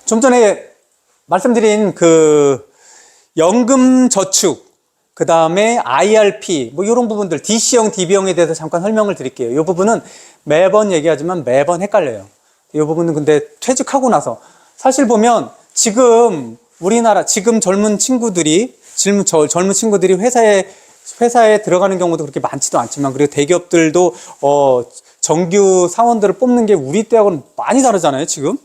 좀 전에 말씀드린 그 연금 저축, 그 다음에 IRP, 뭐 이런 부분들, DC형, DB형에 대해서 잠깐 설명을 드릴게요. 이 부분은 매번 얘기하지만 매번 헷갈려요. 이 부분은 근데 퇴직하고 나서 사실 보면 지금 우리나라 지금 젊은 친구들이 회사에 들어가는 경우도 그렇게 많지도 않지만, 그리고 대기업들도 정규 사원들을 뽑는 게 우리 때하고는 많이 다르잖아요. 지금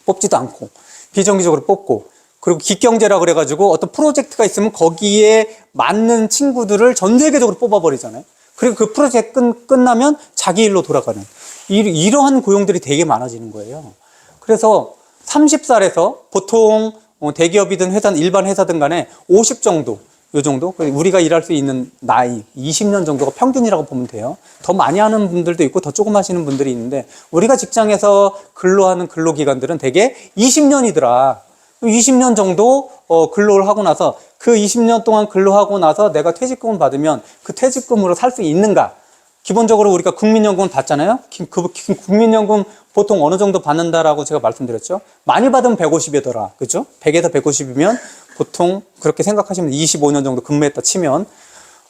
뽑지도 않고 비정기적으로 뽑고, 그리고 기경제라 그래가지고 어떤 프로젝트가 있으면 거기에 맞는 친구들을 전 세계적으로 뽑아버리잖아요. 그리고 그 프로젝트 끝나면 자기 일로 돌아가는 이러한 고용들이 되게 많아지는 거예요. 그래서 30살에서 보통 대기업이든 회사는 일반 회사든 간에 50 정도, 요 정도 우리가 일할 수 있는 나이 20년 정도가 평균이라고 보면 돼요. 더 많이 하는 분들도 있고 더 조금 하시는 분들이 있는데, 우리가 직장에서 근로하는 근로기간들은 대개 20년이더라. 20년 정도 근로를 하고 나서, 그 20년 동안 근로하고 나서 내가 퇴직금을 받으면 그 퇴직금으로 살 수 있는가? 기본적으로 우리가 국민연금을 받잖아요. 그 국민연금 보통 어느 정도 받는다라고 제가 말씀드렸죠. 많이 받으면 150이더라. 그죠? 100에서 150이면 보통 그렇게 생각하시면 25년 정도 근무했다 치면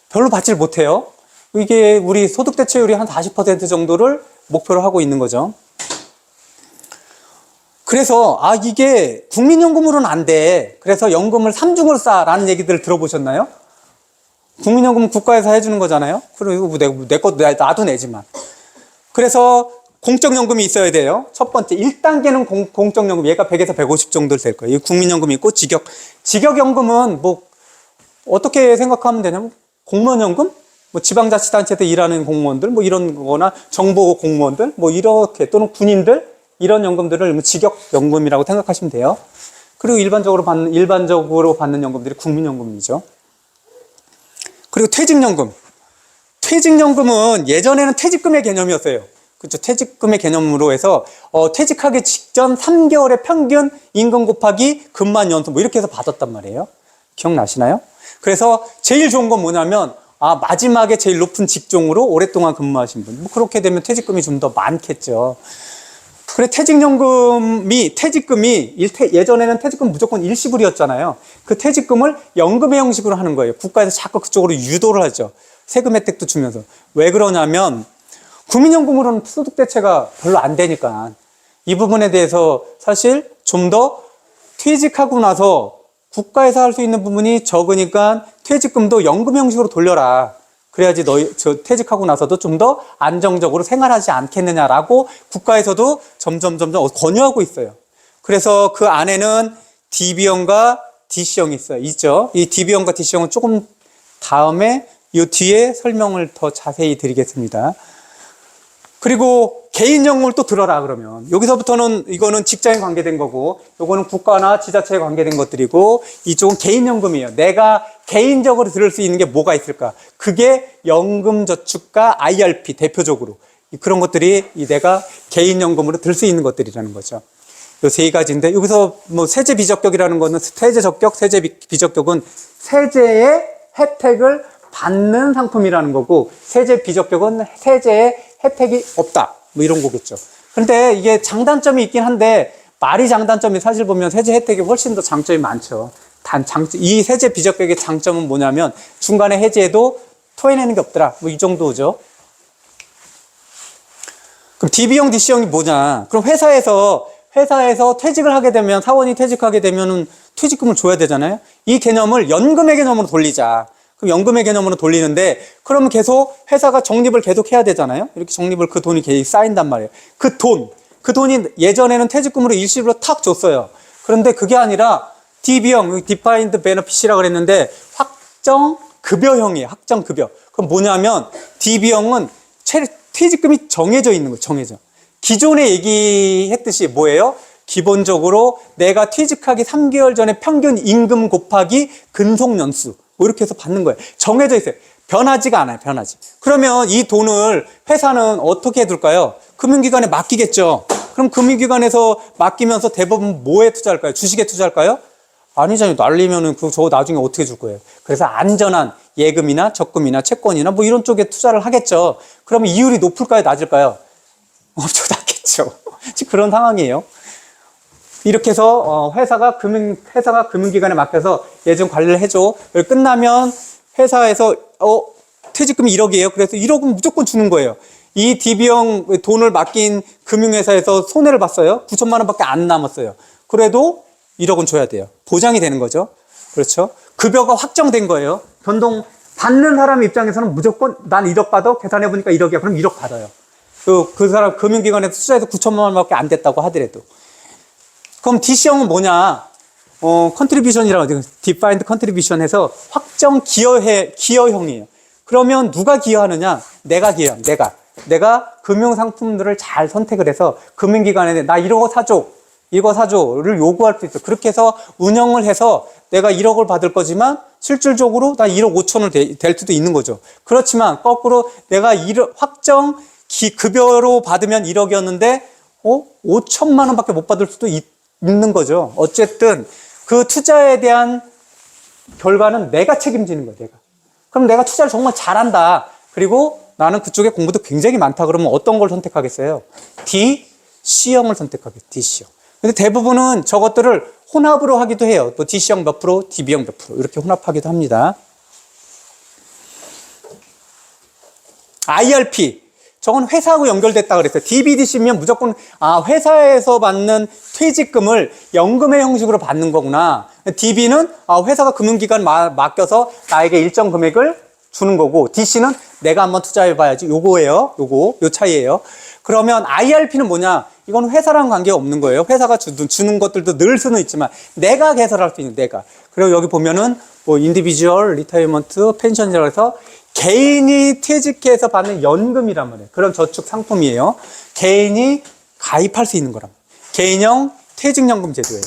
별로 받질 못해요. 이게 우리 소득 대체율이 한 40% 정도를 목표로 하고 있는 거죠. 그래서 이게 국민연금으로는 안 돼. 그래서 연금을 3중으로 싸라는 얘기들 들어보셨나요? 국민연금은 국가에서 해주는 거잖아요. 그리고 내 거 나도 내지만. 그래서 공적연금이 있어야 돼요. 첫 번째 1단계는 공적연금, 얘가 100에서 150 정도 될 거예요. 국민연금이 있고, 직역연금은 뭐 어떻게 생각하면 되냐면 공무원연금, 뭐 지방자치단체에서 일하는 공무원들, 뭐 이런 거나 정보 공무원들, 뭐 이렇게, 또는 군인들, 이런 연금들을 직역연금이라고 생각하시면 돼요. 그리고 일반적으로 받는 연금들이 국민연금이죠. 그리고 퇴직연금. 퇴직연금은 예전에는 퇴직금의 개념이었어요. 그렇죠. 퇴직금의 개념으로 해서 퇴직하기 직전 3개월의 평균 임금 곱하기 근무한 연수, 뭐 이렇게 해서 받았단 말이에요. 기억나시나요? 그래서 제일 좋은 건 뭐냐면 마지막에 제일 높은 직종으로 오랫동안 근무하신 분, 뭐 그렇게 되면 퇴직금이 좀 더 많겠죠. 그래, 퇴직금이 예전에는 퇴직금 무조건 일시불이었잖아요. 그 퇴직금을 연금의 형식으로 하는 거예요. 국가에서 자꾸 그쪽으로 유도를 하죠. 세금 혜택도 주면서. 왜 그러냐면 국민연금으로는 소득 대체가 별로 안 되니까. 이 부분에 대해서 사실 좀 더 퇴직하고 나서 국가에서 할 수 있는 부분이 적으니까 퇴직금도 연금 형식으로 돌려라. 그래야지 퇴직하고 나서도 좀 더 안정적으로 생활하지 않겠느냐라고 국가에서도 점점 권유하고 있어요. 그래서 그 안에는 DB형과 DC형이 있죠. 이 DB형과 DC형은 조금 다음에 이 뒤에 설명을 더 자세히 드리겠습니다. 그리고 개인연금을 또 들어라 그러면, 여기서부터는 이거는 직장에 관계된 거고, 요거는 국가나 지자체에 관계된 것들이고, 이쪽은 개인연금이에요. 내가 개인적으로 들을 수 있는 게 뭐가 있을까? 그게 연금저축과 IRP 대표적으로 그런 것들이 내가 개인연금으로 들 수 있는 것들이라는 거죠. 요 세 가지인데, 여기서 뭐 세제 비적격이라는 거는 세제 적격, 세제 비적격은 세제의 혜택을 받는 상품이라는 거고, 세제 비적격은 세제의 혜택이 없다, 뭐 이런 거겠죠. 그런데 이게 장단점이 있긴 한데, 말이 장단점이 사실 보면 세제 혜택이 훨씬 더 장점이 많죠. 이 세제 비적격의 장점은 뭐냐면 중간에 해지해도 토해내는 게 없더라, 뭐 이 정도죠. 그럼 DB형, DC형이 뭐냐? 그럼 회사에서 퇴직을 하게 되면, 사원이 퇴직하게 되면은 퇴직금을 줘야 되잖아요. 이 개념을 연금의 개념으로 돌리자. 그럼 연금의 개념으로 돌리는데, 그러면 계속 회사가 적립을 계속 해야 되잖아요. 이렇게 적립을, 그 돈이 계속 쌓인단 말이에요. 그 돈이 예전에는 퇴직금으로 일시불로 탁 줬어요. 그런데 그게 아니라 DB형, Defined Benefit이라고 그랬는데 확정급여형이에요. 확정급여. 그럼 뭐냐면 DB형은 퇴직금이 정해져 있는 거예요. 정해져. 기존에 얘기했듯이 뭐예요? 기본적으로 내가 퇴직하기 3개월 전에 평균 임금 곱하기 근속연수, 뭐 이렇게 해서 받는 거예요. 정해져 있어요. 변하지가 않아요. 변하지. 그러면 이 돈을 회사는 어떻게 해둘까요? 금융기관에 맡기겠죠. 그럼 금융기관에서 맡기면서 대부분 뭐에 투자할까요? 주식에 투자할까요? 아니잖아요. 날리면은 저거 나중에 어떻게 줄 거예요? 그래서 안전한 예금이나 적금이나 채권이나 뭐 이런 쪽에 투자를 하겠죠. 그러면 이율이 높을까요? 낮을까요? 엄청 낮겠죠. 지금 그런 상황이에요. 이렇게 해서 회사가 금융기관에 맡겨서 얘 좀 관리를 해줘. 끝나면 회사에서 퇴직금이 1억이에요. 그래서 1억은 무조건 주는 거예요. 이 DB형 돈을 맡긴 금융회사에서 손해를 봤어요. 9천만 원밖에 안 남았어요. 그래도 1억은 줘야 돼요. 보장이 되는 거죠. 그렇죠? 급여가 확정된 거예요. 변동 받는 사람 입장에서는 무조건 난 1억 받아. 계산해 보니까 1억이야. 그럼 1억 받아요. 그 사람 금융기관에서 투자해서 9천만 원밖에 안 됐다고 하더라도. 그럼 DC형은 뭐냐? 컨트리뷰션이라고 디파인드 컨트리뷰션 해서 확정 기여형이에요. 그러면 누가 기여하느냐? 내가 기여함. 내가 금융상품들을 잘 선택을 해서 금융기관에 나 1억 사줘. 이거 사줘를 요구할 수 있어. 그렇게 해서 운영을 해서 내가 1억을 받을 거지만 실질적으로 나 1억 5천을 될 수도 있는 거죠. 그렇지만 거꾸로 내가 1억 확정 급여로 받으면 1억이었는데 5천만 원밖에 못 받을 수도 있는 거죠. 어쨌든 그 투자에 대한 결과는 내가 책임지는 거예요. 그럼 내가 투자를 정말 잘한다. 그리고 나는 그쪽에 공부도 굉장히 많다. 그러면 어떤 걸 선택하겠어요? D형을 선택하겠어요. D형. 근데 대부분은 저것들을 혼합으로 하기도 해요. 뭐 D형 몇 프로, DB형 몇 프로 이렇게 혼합하기도 합니다. IRP. 저건 회사하고 연결됐다 그랬어요. DBDC면 무조건 회사에서 받는 퇴직금을 연금의 형식으로 받는 거구나. DB는 회사가 금융기관 맡겨서 나에게 일정 금액을 주는 거고, DC는 내가 한번 투자해봐야지. 요거예요. 요 차이예요. 그러면 IRP는 뭐냐? 이건 회사랑 관계가 없는 거예요. 회사가 주는 것들도 늘 수는 있지만 내가 개설할 수 있는 내가. 그리고 여기 보면은 뭐 인디비주얼 리타이어먼트 펜션이라고 해서 개인이 퇴직해서 받는 연금이란 말이에요. 그런 저축 상품이에요. 개인이 가입할 수 있는 거란 말이에요. 개인형 퇴직연금 제도예요.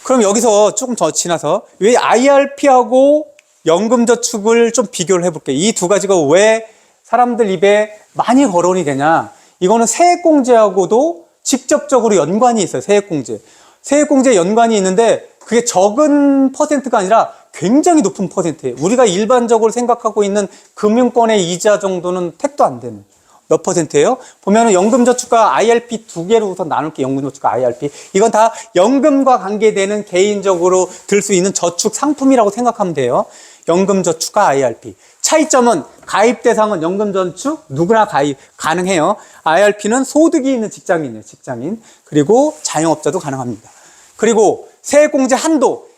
그럼 여기서 조금 더 지나서 왜 IRP하고 연금저축을 좀 비교를 해볼게요. 이 두 가지가 왜 사람들 입에 많이 거론이 되냐. 이거는 세액공제하고도 직접적으로 연관이 있어요. 세액공제 연관이 있는데 그게 적은 퍼센트가 아니라 굉장히 높은 퍼센트예요. 우리가 일반적으로 생각하고 있는 금융권의 이자 정도는 택도 안 되는 몇 퍼센트예요? 보면은 연금저축과 IRP 두 개로 우선 나눌게요. 연금저축과 IRP. 이건 다 연금과 관계되는 개인적으로 들 수 있는 저축 상품이라고 생각하면 돼요. 연금저축과 IRP. 차이점은 가입 대상은 연금저축 누구나 가입 가능해요. IRP는 소득이 있는 직장인이에요. 직장인. 그리고 자영업자도 가능합니다. 그리고 세액공제 한도.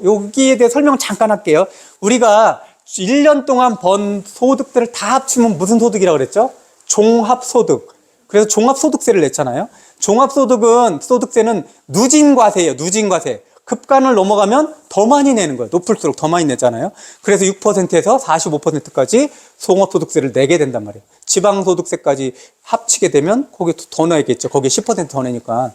여기에 대해 설명 잠깐 할게요. 우리가 1년 동안 번 소득들을 다 합치면 무슨 소득이라고 그랬죠? 종합소득. 그래서 종합소득세를 냈잖아요. 소득세는 누진과세예요. 누진과세. 급간을 넘어가면 더 많이 내는 거예요. 높을수록 더 많이 내잖아요. 그래서 6%에서 45%까지 종합소득세를 내게 된단 말이에요. 지방소득세까지 합치게 되면 거기에 더 내겠죠. 거기에 10% 더 내니까.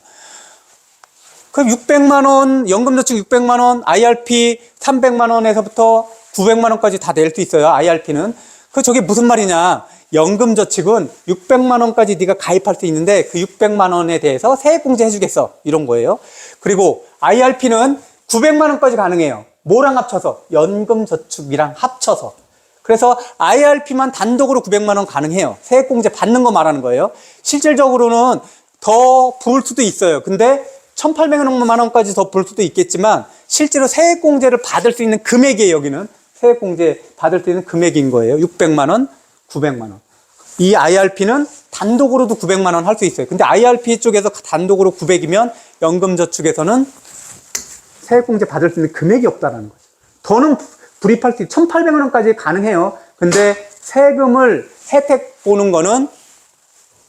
그럼 600만 원, 연금저축 600만 원, IRP 300만 원에서부터 900만 원까지 다 낼 수 있어요. IRP는. 저게 무슨 말이냐. 연금저축은 600만 원까지 네가 가입할 수 있는데 그 600만 원에 대해서 세액공제 해주겠어. 이런 거예요. 그리고 IRP는 900만 원까지 가능해요. 뭐랑 합쳐서? 연금저축이랑 합쳐서. 그래서 IRP만 단독으로 900만 원 가능해요. 세액공제 받는 거 말하는 거예요. 실질적으로는 더 부을 수도 있어요. 근데 1,800만 원까지 더 부을 수도 있겠지만 실제로 세액공제를 받을 수 있는 금액이에요. 여기는 세액공제 받을 수 있는 금액인 거예요. 600만 원, 900만 원. 이 IRP는 단독으로도 900만 원 할 수 있어요. 근데 IRP 쪽에서 단독으로 900이면 연금저축에서는 세액공제 받을 수 있는 금액이 없다는 거죠. 더는 불입할 수 있어요. 1,800만 원까지 가능해요. 근데 세금을 혜택 보는 거는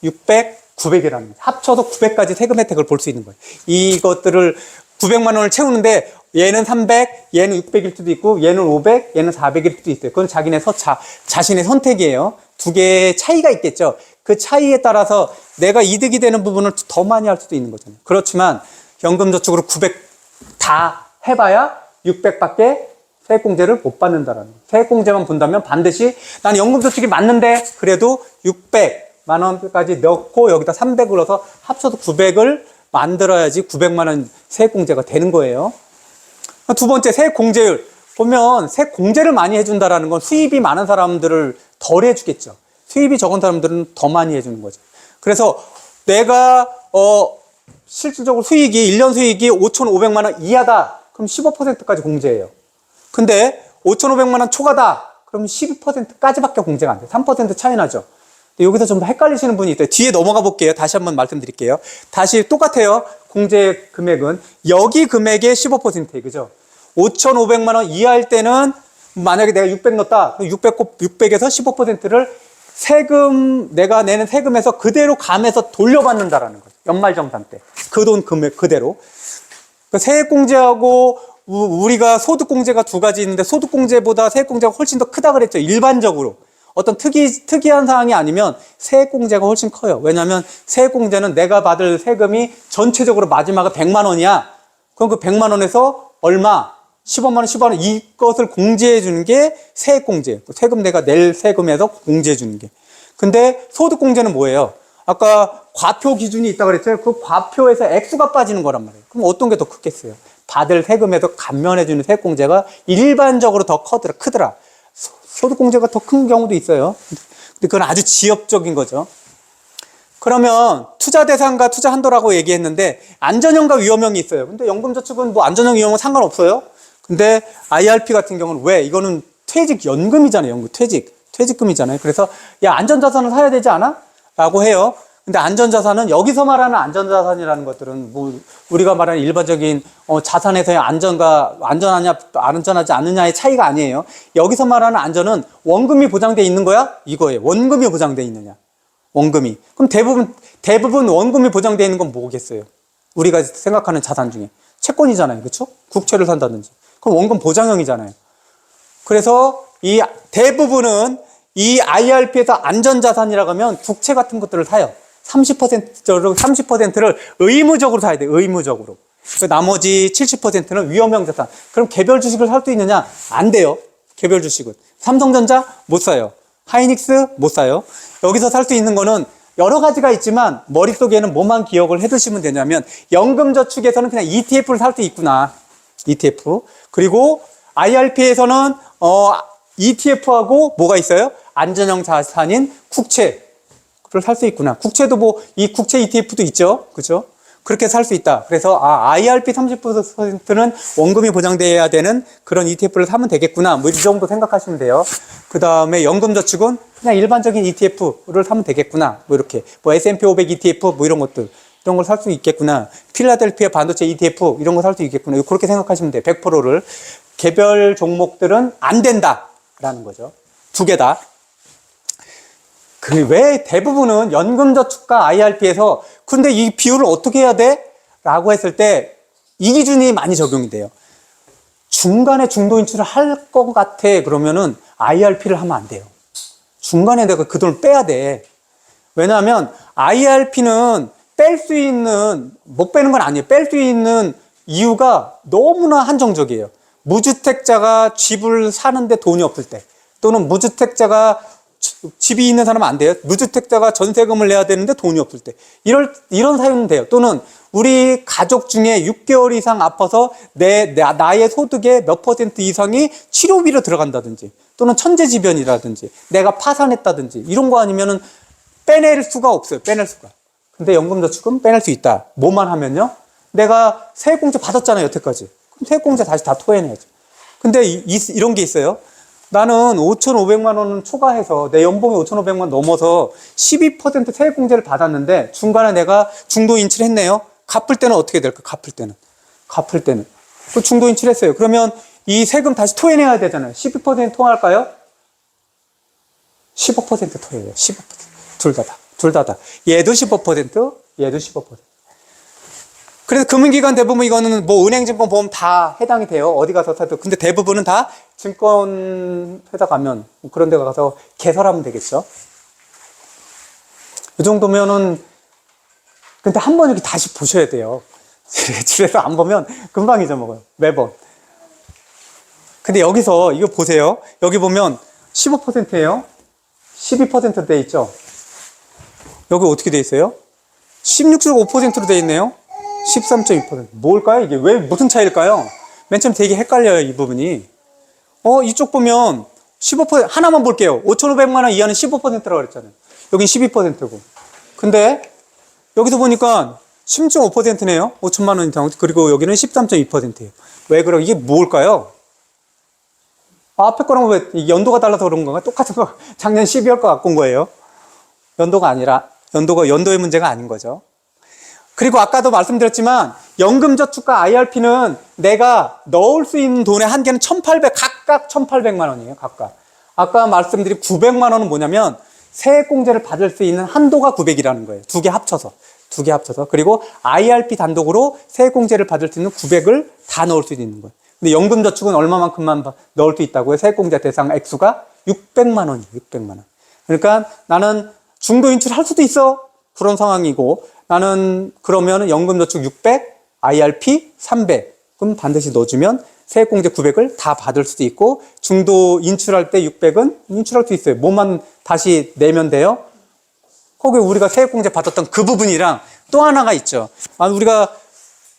600, 900이라는 거예요. 합쳐서 900까지 세금 혜택을 볼 수 있는 거예요. 이것들을 900만 원을 채우는데 얘는 300, 얘는 600일 수도 있고 얘는 500, 얘는 400일 수도 있어요. 그건 자신의 선택이에요. 두 개의 차이가 있겠죠. 그 차이에 따라서 내가 이득이 되는 부분을 더 많이 할 수도 있는 거잖아요. 그렇지만 연금저축으로 900 다 해봐야 600밖에 세액공제를 못 받는다라는 거예요. 세액공제만 본다면 반드시 난 연금저축이 맞는데 그래도 600만 원까지 넣고 여기다 300을 넣어서 합쳐서 900을 만들어야지 900만 원 세액공제가 되는 거예요. 두 번째, 세액공제율. 보면 세액공제를 많이 해준다라는 건 수입이 많은 사람들을 덜 해주겠죠. 수입이 적은 사람들은 더 많이 해주는 거죠. 그래서 내가 실질적으로 수익이 1년 수익이 5,500만 원 이하다. 그럼 15%까지 공제해요. 근데 5,500만 원 초과다. 그럼 12%까지밖에 공제가 안 돼. 3% 차이 나죠. 여기서 좀 더 헷갈리시는 분이 있어요. 뒤에 넘어가 볼게요. 다시 한번 말씀드릴게요. 다시 똑같아요. 공제 금액은 여기 금액의 15%예요. 그죠? 5,500만 원 이하일 때는 만약에 내가 600 넣었다. 600에서 15%를 세금, 내가 내는 세금에서 그대로 감해서 돌려받는다라는 거죠. 연말정산 때. 그 돈 금액 그대로. 그러니까 세액공제하고 우리가 소득공제가 두 가지 있는데 소득공제보다 세액공제가 훨씬 더 크다 그랬죠. 일반적으로. 어떤 특이한 사항이 아니면 세액공제가 훨씬 커요. 왜냐하면 세액공제는 내가 받을 세금이 전체적으로 마지막에 100만 원이야. 그럼 그 100만 원에서 얼마? 15만 원, 15만 원 이것을 공제해 주는 게 세액공제예요. 세금 내가 낼 세금에서 공제해 주는 게. 근데 소득공제는 뭐예요? 아까 과표 기준이 있다고 그랬죠? 그 과표에서 액수가 빠지는 거란 말이에요. 그럼 어떤 게 더 크겠어요? 받을 세금에서 감면해 주는 세액공제가 일반적으로 더 크더라. 소득공제가 더 큰 경우도 있어요. 근데 그건 아주 지엽적인 거죠. 그러면 투자 대상과 투자 한도라고 얘기했는데 안전형과 위험형이 있어요. 근데 연금저축은 뭐 안전형, 위험은 상관없어요. 근데 IRP 같은 경우는 왜? 이거는 퇴직연금이잖아요. 연금 퇴직금이잖아요. 그래서 야, 안전자산을 사야 되지 않아? 라고 해요. 근데 안전자산은 여기서 말하는 안전자산이라는 것들은 뭐 우리가 말하는 일반적인 자산에서의 안전하냐 안전하지 않느냐의 차이가 아니에요. 여기서 말하는 안전은 원금이 보장돼 있는 거야? 이거예요. 원금이 보장돼 있느냐? 원금이. 그럼 대부분 원금이 보장돼 있는 건 뭐겠어요? 우리가 생각하는 자산 중에 채권이잖아요. 그렇죠? 국채를 산다든지. 그럼 원금 보장형이잖아요. 그래서 이 대부분은 이 IRP에서 안전자산이라고 하면 국채 같은 것들을 사요. 30%를 의무적으로 사야 돼요. 의무적으로. 나머지 70%는 위험형 자산. 그럼 개별 주식을 살 수 있느냐? 안 돼요. 개별 주식은. 삼성전자 못 사요. 하이닉스 못 사요. 여기서 살 수 있는 거는 여러 가지가 있지만 머릿속에는 뭐만 기억을 해두시면 되냐면 연금저축에서는 그냥 ETF를 살 수 있구나. ETF. 그리고 IRP에서는 ETF하고 뭐가 있어요? 안전형 자산인 국채를 살 수 있구나. 국채도 뭐 이 국채 ETF도 있죠. 그죠? 그렇게 살 수 있다. 그래서 IRP 30%는 원금이 보장돼야 되는 그런 ETF를 사면 되겠구나. 뭐 이 정도 생각하시면 돼요. 그 다음에 연금저축은 그냥 일반적인 ETF를 사면 되겠구나. 뭐 이렇게 뭐 S&P 500 ETF 뭐 이런 것들 이런 걸 살 수 있겠구나. 필라델피아 반도체 ETF 이런 거 살 수 있겠구나. 그렇게 생각하시면 돼요. 100%를 개별 종목들은 안 된다라는 거죠. 두 개 다. 왜 대부분은 연금저축과 IRP에서 근데 이 비율을 어떻게 해야 돼? 라고 했을 때 이 기준이 많이 적용이 돼요. 중간에 중도 인출을 할 것 같아 그러면은 IRP를 하면 안 돼요. 중간에 내가 그 돈을 빼야 돼. 왜냐하면 IRP는 뺄 수 있는 못 빼는 건 아니에요. 뺄 수 있는 이유가 너무나 한정적이에요. 무주택자가 집을 사는데 돈이 없을 때 또는 무주택자가 집이 있는 사람은 안 돼요. 무주택자가 전세금을 내야 되는데 돈이 없을 때. 이런 사유는 돼요. 또는 우리 가족 중에 6개월 이상 아파서 나의 소득의 몇 % 이상이 치료비로 들어간다든지 또는 천재지변이라든지 내가 파산했다든지 이런 거 아니면은 빼낼 수가 없어요. 빼낼 수가. 근데 연금저축은 빼낼 수 있다. 뭐만 하면요. 내가 세액공제 받았잖아요. 여태까지. 그럼 세액공제 다시 다 토해내야죠. 근데 이런 게 있어요. 나는 5,500만 원은 초과해서 내 연봉이 5,500만 넘어서 12% 세액공제를 받았는데 중간에 내가 중도 인출했네요. 갚을 때는 어떻게 될까? 갚을 때는 그 중도 인출했어요. 그러면 이 세금 다시 토해내야 되잖아요. 12% 토할까요? 15% 토해요. 15%. 둘 다다. 얘도 15%, 얘도 15%. 그래서 금융기관 대부분 이거는 뭐 은행증권 보험 다 해당이 돼요. 어디 가서 사도. 근데 대부분은 다 증권회사 가면 그런 데 가서 개설하면 되겠죠. 이 정도면은 근데 한 번 이렇게 다시 보셔야 돼요. 집에서 안 보면 금방 잊어먹어요. 매번. 근데 여기서 이거 보세요. 여기 보면 15%예요. 12% 돼 있죠. 여기 어떻게 돼 있어요? 16.5%로 돼 있네요. 13.2%. 뭘까요? 이게 왜 무슨 차이일까요? 맨 처음 되게 헷갈려요, 이 부분이. 이쪽 보면 15% 하나만 볼게요. 5,500만 원 이하는 15%라고 그랬잖아요. 여긴 12%고. 근데 여기서 보니까 16.5%네요. 5천만 원인 경우. 그리고 여기는 13.2%예요. 왜 그럼 이게 뭘까요? 앞에 거랑 왜 연도가 달라서 그런 건가? 똑같은 거 작년 12월 거 갖고 온 거예요. 연도가 아니라 연도의 문제가 아닌 거죠. 그리고 아까도 말씀드렸지만 연금저축과 IRP는 내가 넣을 수 있는 돈의 한계는 1,800 각각 1,800만 원이에요. 각각. 아까 말씀드린 900만 원은 뭐냐면 세액공제를 받을 수 있는 한도가 900이라는 거예요. 두 개 합쳐서. 그리고 IRP 단독으로 세액공제를 받을 수 있는 900을 다 넣을 수 있는 거예요. 근데 연금저축은 얼마만큼만 넣을 수 있다고요? 세액공제 대상 액수가 600만 원이에요. 600만 원. 그러니까 나는 중도 인출할 수도 있어. 그런 상황이고 나는 그러면 연금저축 600, IRP 300. 그럼 반드시 넣어주면 세액공제 900을 다 받을 수도 있고 중도 인출할 때 600은 인출할 수 있어요. 뭐만 다시 내면 돼요? 거기 우리가 세액공제 받았던 그 부분이랑 또 하나가 있죠. 우리가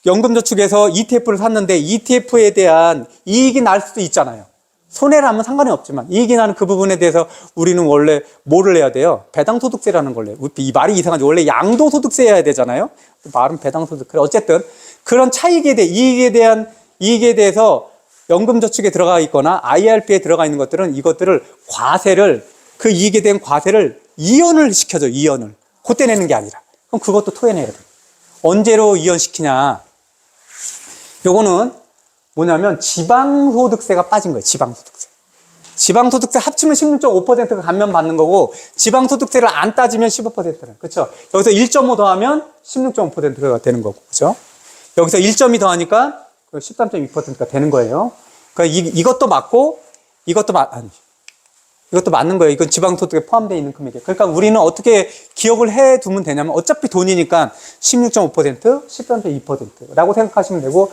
연금저축에서 ETF를 샀는데 ETF에 대한 이익이 날 수도 있잖아요. 손해라면 상관이 없지만 이익이 나는 그 부분에 대해서 우리는 원래 뭐를 내야 돼요? 배당소득세라는 걸 내요. 이 말이 이상하지. 원래 양도소득세 해야 되잖아요. 말은 배당소득. 어쨌든 그런 차익에 대해 이익에 대해서 연금저축에 들어가 있거나 IRP에 들어가 있는 것들은 이것들을 그 이익에 대한 과세를 이연을 시켜줘. 이연을. 그때 내는 게 아니라. 그럼 그것도 토해내야 돼. 언제로 이연시키냐? 요거는 뭐냐면 지방소득세가 빠진 거예요. 지방소득세 합치면 16.5%가 감면받는 거고 지방소득세를 안 따지면 15%는. 그렇죠? 여기서 1.5 더하면 16.5%가 되는 거고. 그렇죠? 여기서 1.2 더하니까 13.2%가 되는 거예요. 그러니까 이것도 맞고 이것도 맞는 거예요. 이건 지방소득에 포함되어 있는 금액이에요. 그러니까 우리는 어떻게 기억을 해두면 되냐면 어차피 돈이니까 16.5%, 13.2%라고 생각하시면 되고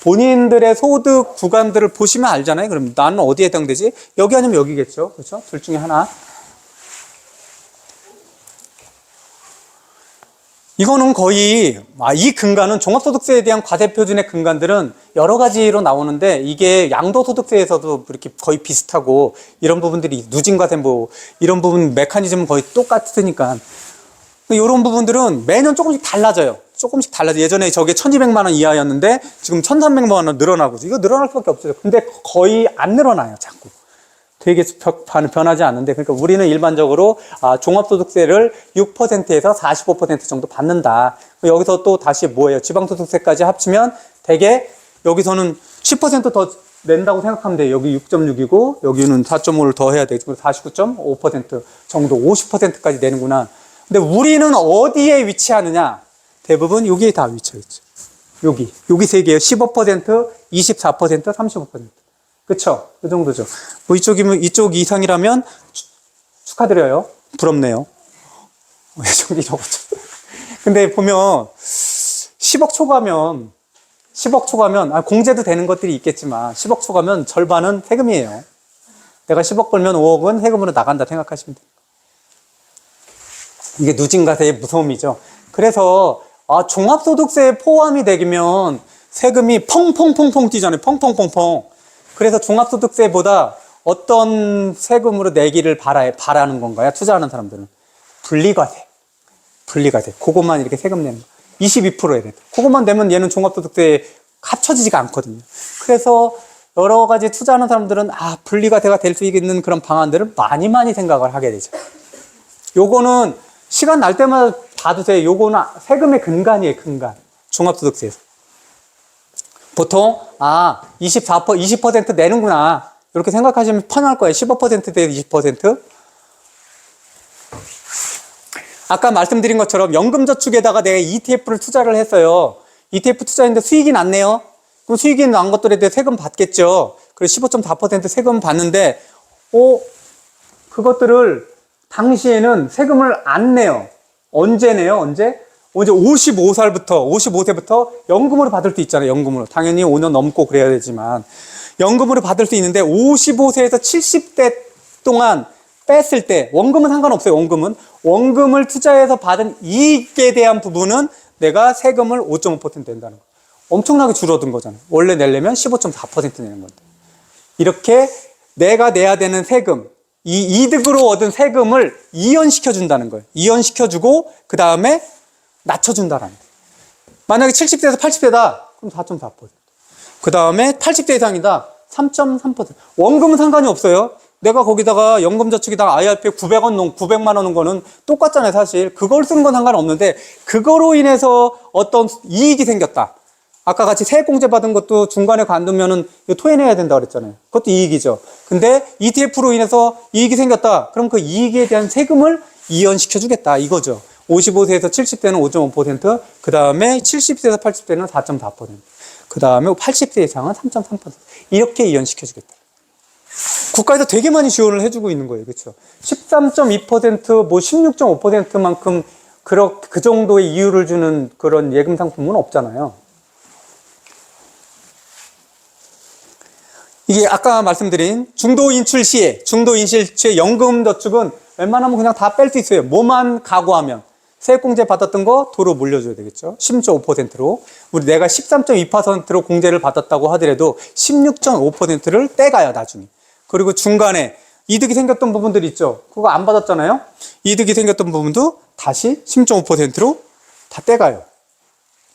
본인들의 소득 구간들을 보시면 알잖아요. 그럼 나는 어디에 해당되지? 여기 아니면 여기겠죠. 그렇죠? 둘 중에 하나. 이거는 거의 이 근간은 종합소득세에 대한 과세표준의 근간들은 여러 가지로 나오는데 이게 양도소득세에서도 이렇게 거의 비슷하고 이런 부분들이 누진과세 이런 부분 메커니즘은 거의 똑같으니까 이런 부분들은 매년 조금씩 달라져요. 예전에 저게 1,200만 원 이하였는데 지금 1,300만 원 늘어나고 이거 늘어날 수밖에 없어요. 근데 거의 안 늘어나요. 자꾸. 되게 변하지 않는데 그러니까 우리는 일반적으로 종합소득세를 6%에서 45% 정도 받는다. 여기서 또 다시 뭐예요? 지방소득세까지 합치면 되게 여기서는 10%더 낸다고 생각하면 돼요. 여기 6.6이고 여기는 4.5를 더 해야 되겠죠. 49.5% 정도 50%까지 내는구나. 근데 우리는 어디에 위치하느냐? 대부분 여기에 다 위치해 있죠. 여기 세 개예요. 15%, 24%, 35%. 그쵸? 그 정도죠. 뭐 이쪽 이상이라면 축하드려요. 부럽네요. 저기 적었죠. 근데 보면 10억 초과면 공제도 되는 것들이 있겠지만 10억 초과면 절반은 세금이에요. 내가 10억 벌면 5억은 세금으로 나간다 생각하시면 돼요. 이게 누진과세의 무서움이죠. 그래서 종합소득세에 포함이 되면 세금이 펑펑펑펑 뛰잖아요. 펑펑펑펑. 그래서 종합소득세보다 어떤 세금으로 내기를 바라는 건가요? 투자하는 사람들은. 분리과세. 그것만 이렇게 세금 내는 거. 22%에 돼. 그것만 내면 얘는 종합소득세에 합쳐지지가 않거든요. 그래서 여러 가지 투자하는 사람들은 분리과세가 될 수 있는 그런 방안들을 많이 생각을 하게 되죠. 요거는 시간 날 때마다 봐두세요. 요거는 세금의 근간이에요. 근간. 종합소득세에서. 보통 20% 내는구나 이렇게 생각하시면 편할 거예요. 15% 대 20%. 아까 말씀드린 것처럼 연금저축에다가 내가 ETF를 투자를 했어요. ETF 투자했는데 수익이 났네요. 그럼 수익이 난 것들에 대해 세금 받겠죠. 그래서 15.4% 세금 받는데 그것들을 당시에는 세금을 안 내요. 언제 내요? 언제 55세부터 연금으로 받을 수 있잖아요. 연금으로. 당연히 5년 넘고 그래야 되지만 연금으로 받을 수 있는데 55세에서 70대 동안 뺐을 때 원금은 상관없어요. 원금을 투자해서 받은 이익에 대한 부분은 내가 세금을 5.5% 낸다는 거. 엄청나게 줄어든 거잖아요. 원래 내려면 15.4% 내는 건데. 이렇게 내가 내야 되는 세금, 이 이득으로 얻은 세금을 이연시켜 준다는 거예요. 이연시켜 주고 그 다음에 낮춰준다라는 거예요. 만약에 70대에서 80대다. 그럼 4.4%. 그 다음에 80대 이상이다. 3.3%. 원금은 상관이 없어요. 내가 거기다가 연금저축에다가 IRP 900만 원 넣은 거는 똑같잖아요, 사실. 그걸 쓰는 건 상관없는데, 그거로 인해서 어떤 이익이 생겼다. 아까 같이 세액공제 받은 것도 중간에 관두면은 토해내야 된다 그랬잖아요. 그것도 이익이죠. 근데 ETF로 인해서 이익이 생겼다. 그럼 그 이익에 대한 세금을 이연시켜 주겠다. 이거죠. 55세에서 70대는 5.5%, 그 다음에 70세에서 80대는 4.4%, 그 다음에 80세 이상은 3.3%. 이렇게 이연시켜 주겠다. 국가에서 되게 많이 지원을 해주고 있는 거예요. 그렇죠? 13.2%, 뭐 16.5%만큼 그 정도의 이유를 주는 그런 예금 상품은 없잖아요. 이게 아까 말씀드린 중도인출 시에 연금저축은 웬만하면 그냥 다 뺄 수 있어요. 뭐만 각오하면. 세액공제 받았던 거 도로 물려줘야 되겠죠. 16.5%로. 내가 13.2%로 공제를 받았다고 하더라도 16.5%를 떼가요, 나중에. 그리고 중간에 이득이 생겼던 부분들 있죠. 그거 안 받았잖아요. 이득이 생겼던 부분도 다시 16.5%로 다 떼가요.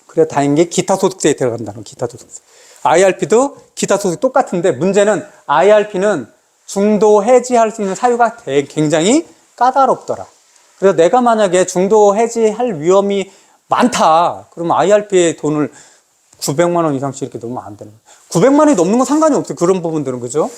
그래 다행인 게 기타소득세에 들어간다는 기타소득세. IRP도 기타소득 똑같은데 문제는 IRP는 중도 해지할 수 있는 사유가 굉장히 까다롭더라. 그래서 내가 만약에 중도 해지할 위험이 많다. 그러면 IRP에 돈을 900만 원 이상씩 이렇게 넣으면 안 되는 거예요. 900만 원이 넘는 건 상관이 없어요. 그런 부분들은. 그죠?